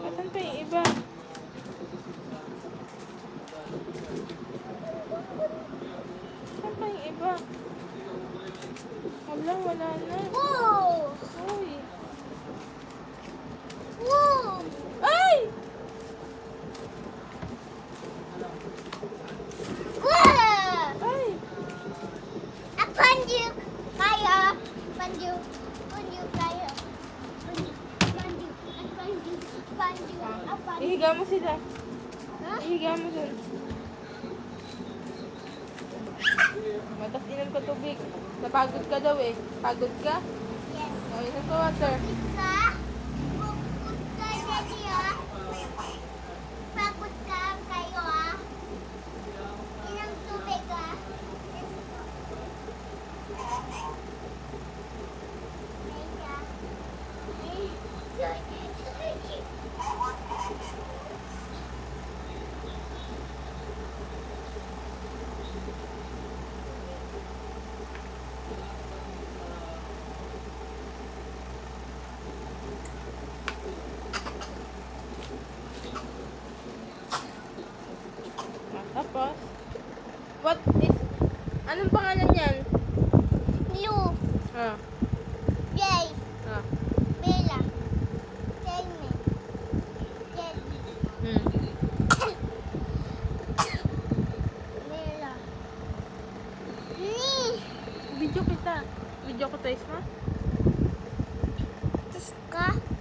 Asan pa yung iba? Asan pa yung iba? Wala na. Uy. Ay! Ay! Ihiga mo sila. Ihiga mo sila. Matas inom ka tubig. Napagod ka daw eh. Pagod ka? O, inom ka water. Tapos, what is, anong pangalan yan? Ah, ah. Hmm. Video kita. Video ko tayo mo? Ka?